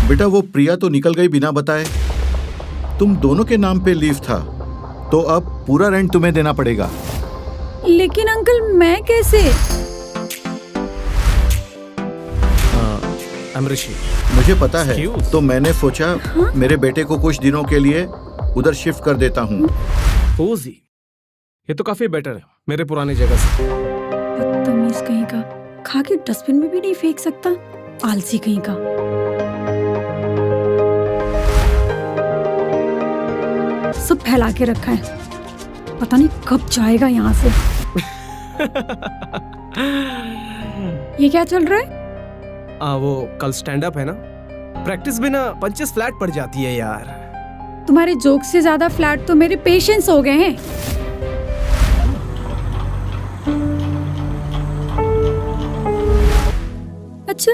बेटा वो प्रिया तो निकल गई बिना बताए। तुम दोनों के नाम पे लीव था, तो अब पूरा रेंट तुम्हें देना पड़ेगा। लेकिन अंकल मैं कैसे? ऋषि, मुझे पता है, Excuse? तो मैंने सोचा मेरे बेटे को कुछ दिनों के लिए उधर शिफ्ट कर देता हूँ। कोजी, ये तो काफी बेटर है मेरे पुरानी जगह से। बदतमीज कहीं का, खा के डस्टबिन में भी नहीं फेंक सकता, आलसी कहीं का। सब फैला के रखा है, पता नहीं कब जाएगा यहाँ से। ये क्या चल रहा है? वो कल स्टैंड अप है ना, प्रैक्टिस बिना पंचेस फ्लैट पड़ जाती है यार। तुम्हारे जोक से ज्यादा फ्लैट तो मेरे पेशेंस हो गए हैं। अच्छा,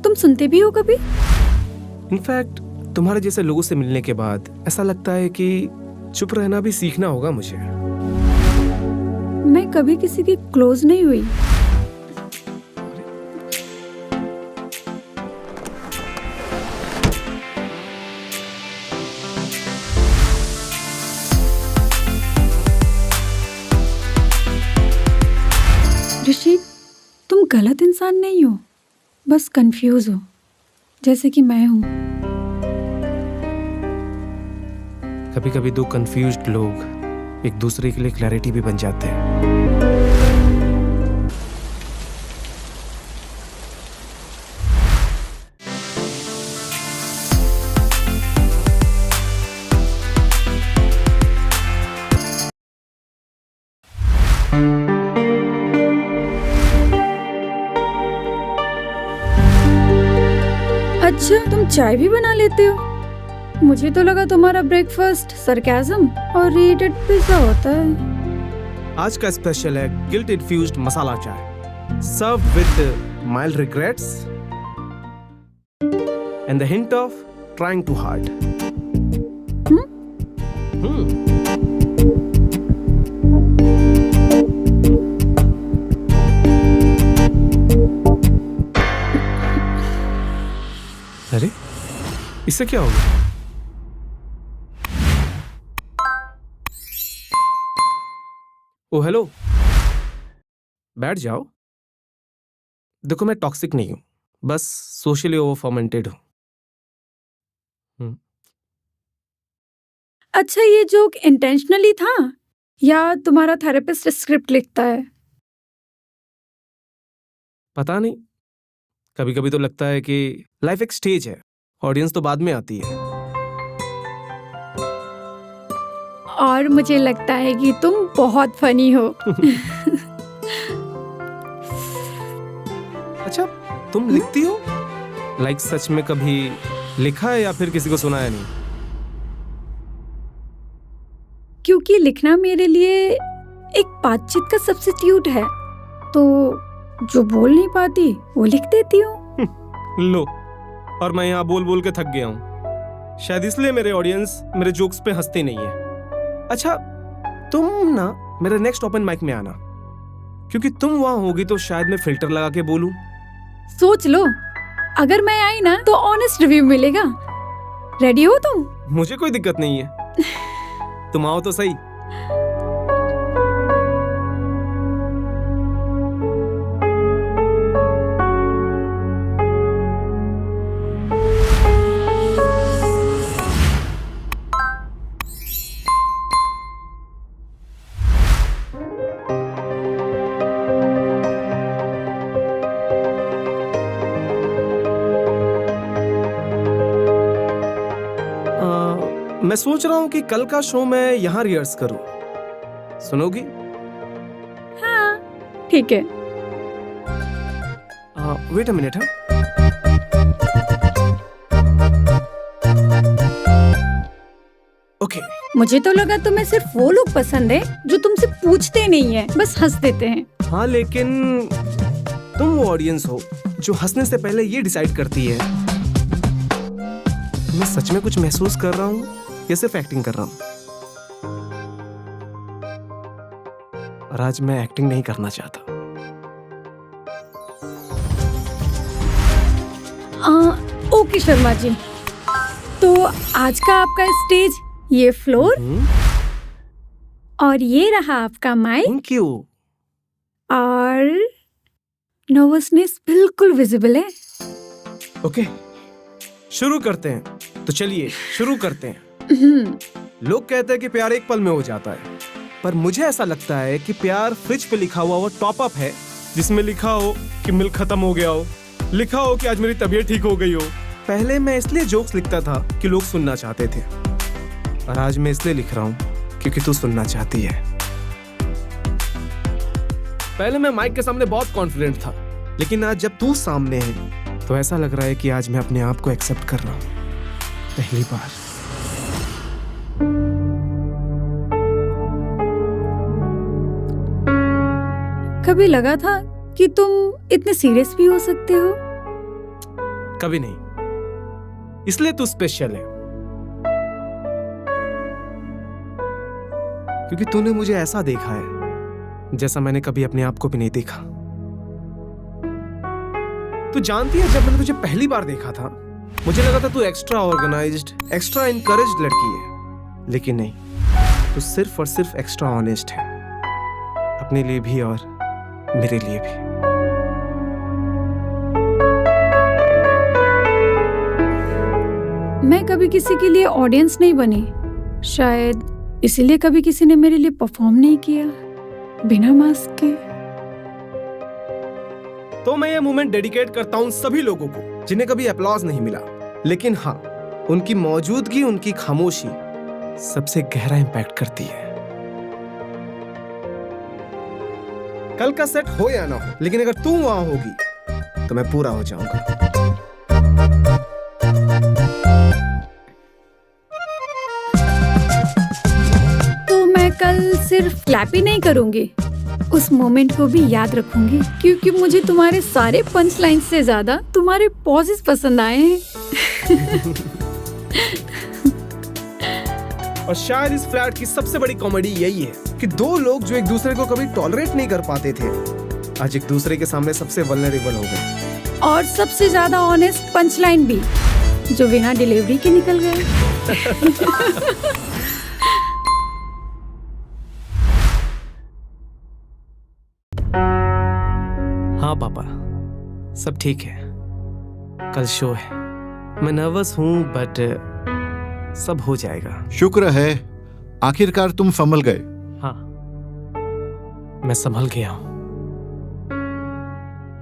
तुम सुनते भी हो कभी? इनफैक्ट तुम्हारे जैसे लोगों से मिलने के बाद ऐसा लगता है कि चुप रहना भी सीखना होगा मुझे। मैं कभी किसी की क्लोज नहीं हुई। ऋषि, तुम गलत इंसान नहीं हो, बस कंफ्यूज हो, जैसे कि मैं हूँ। कभी कभी दो कंफ्यूज्ड लोग एक दूसरे के लिए क्लैरिटी भी बन जाते हैं। अच्छा, तुम चाय भी बना लेते हो? मुझे तो लगा तुम्हारा ब्रेकफास्ट सरकाज़म और रीडेड पिज्जा होता है। आज का स्पेशल है guilt infused masala chai, serve with mild regrets and the hint of trying too hard. अरे, इससे क्या होगा? ओ हेलो, बैठ जाओ। देखो मैं टॉक्सिक नहीं हूं, बस सोशली ओवर फर्मेंटेड हूं। अच्छा, ये जोक इंटेंशनली था या तुम्हारा थेरेपिस्ट स्क्रिप्ट लिखता है? पता नहीं, कभी कभी तो लगता है कि लाइफ एक स्टेज है, ऑडियंस तो बाद में आती है। और मुझे लगता है कि तुम बहुत फनी हो। अच्छा, तुम लिखती हो? लाइक सच में कभी लिखा है या फिर किसी को सुनाया नहीं? क्योंकि लिखना मेरे लिए एक बातचीत का सब्स्टिट्यूट है, तो जो बोल नहीं पाती वो लिख देती हूँ। लो, और मैं यहाँ बोल बोल के थक गया हूँ। शायद इसलिए मेरे ऑडियंस मेरे जोक्स पे हंसते नहीं है। अच्छा, तुम ना मेरे नेक्स्ट ओपन माइक में आना, क्योंकि तुम वहां होगी तो शायद मैं फिल्टर लगा के बोलूं। सोच लो, अगर मैं आई ना तो ऑनेस्ट रिव्यू मिलेगा। रेडी हो तुम? मुझे कोई दिक्कत नहीं है, तुम आओ तो सही। मैं सोच रहा हूँ कि कल का शो मैं यहाँ रिहर्स करूँ, सुनोगी? हाँ, ठीक है। Wait a minute. ओके। मुझे तो लगा तुम्हें सिर्फ वो लोग पसंद है जो तुमसे पूछते नहीं है, बस हंस देते हैं। हाँ, लेकिन तुम वो ऑडियंस हो जो हंसने से पहले ये डिसाइड करती है मैं सच में कुछ महसूस कर रहा हूँ या सिर्फ एक्टिंग कर रहा हूँ। और आज मैं एक्टिंग नहीं करना चाहता। ओके, ओके शर्मा जी, तो आज का आपका स्टेज, ये फ्लोर और ये रहा आपका माइक, थैंक यू। और नर्वसनेस बिल्कुल विजिबल है। ओके, शुरू करते हैं। तो चलिए शुरू करते हैं। लोग कहते हैं कि प्यार एक पल में हो जाता है, पर मुझे ऐसा लगता है कि प्यार फ्रिज पे लिखा हुआ वो टॉप अप है, जिसमें लिखा हो कि मिल्क खत्म हो गया हो, लिखा हो कि आज मेरी तबीयत ठीक हो गई हो। पहले मैं इसलिए जोक्स लिखता था कि लोग सुनना चाहते थे, और आज मैं इसलिए लिख रहा हूँ क्योंकि तू सुनना चाहती है। पहले मैं माइक के सामने बहुत कॉन्फिडेंट था, लेकिन आज जब तू सामने है तो ऐसा लग रहा है कि आज मैं अपने आप को एक्सेप्ट कर रहा हूँ पहली बार। कभी लगा था कि तुम इतने सीरियस भी हो सकते हो? कभी नहीं, इसलिए तू स्पेशल है, क्योंकि तूने मुझे ऐसा देखा है जैसा मैंने कभी अपने आप को भी नहीं देखा। तू जानती है, जब मैंने तुझे पहली बार देखा था मुझे लगा था तू एक्स्ट्रा ऑर्गेनाइज्ड, एक्स्ट्रा इनकरेज्ड लड़की है, लेकिन नहीं, तू सिर्फ और सिर्फ एक्स्ट्रा ऑनेस्ट है, अपने लिए भी और मेरे लिए भी। मैं कभी किसी के लिए ऑडियंस नहीं बनी, शायद इसीलिए कभी किसी ने मेरे लिए परफॉर्म नहीं किया बिना मास्क के। तो मैं ये मूवमेंट डेडिकेट करता हूं सभी लोगों को जिन्हें कभी अपलॉज नहीं मिला, लेकिन हाँ, उनकी मौजूदगी, उनकी खामोशी सबसे गहरा इंपैक्ट करती है। कल का सेट हो या ना हो, लेकिन अगर तू वहां होगी तो मैं पूरा हो जाऊंगा। तो मैं कल सिर्फ क्लैप ही नहीं करूंगी, उस मोमेंट को भी याद रखूंगी, क्योंकि मुझे तुम्हारे सारे पंच लाइन से ज्यादा तुम्हारे पॉजेस पसंद आए हैं। और शायद इस फ्लैट की सबसे बड़ी कॉमेडी यही है कि दो लोग जो एक दूसरे को कभी टॉलरेट नहीं कर पाते थे, आज एक दूसरे के सामने सबसे वल्नरेबल हो गए। और सबसे ज्यादा ऑनेस्ट पंच लाइन भी, जो बिना डिलीवरी के निकल गए। हाँ पापा, सब ठीक है, कल शो है, मैं नर्वस हूँ बट सब हो जाएगा। शुक्र है आखिरकार तुम संभल गए। हाँ, मैं संभल गया हूँ,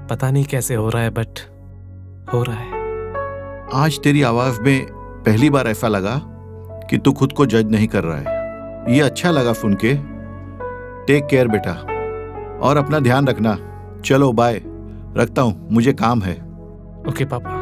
पता नहीं कैसे हो रहा है बट हो रहा है। आज तेरी आवाज में पहली बार ऐसा लगा कि तू खुद को जज नहीं कर रहा है। ये अच्छा लगा सुन के। टेक केयर बेटा, और अपना ध्यान रखना। चलो बाय, रखता हूँ, मुझे काम है। ओके पापा।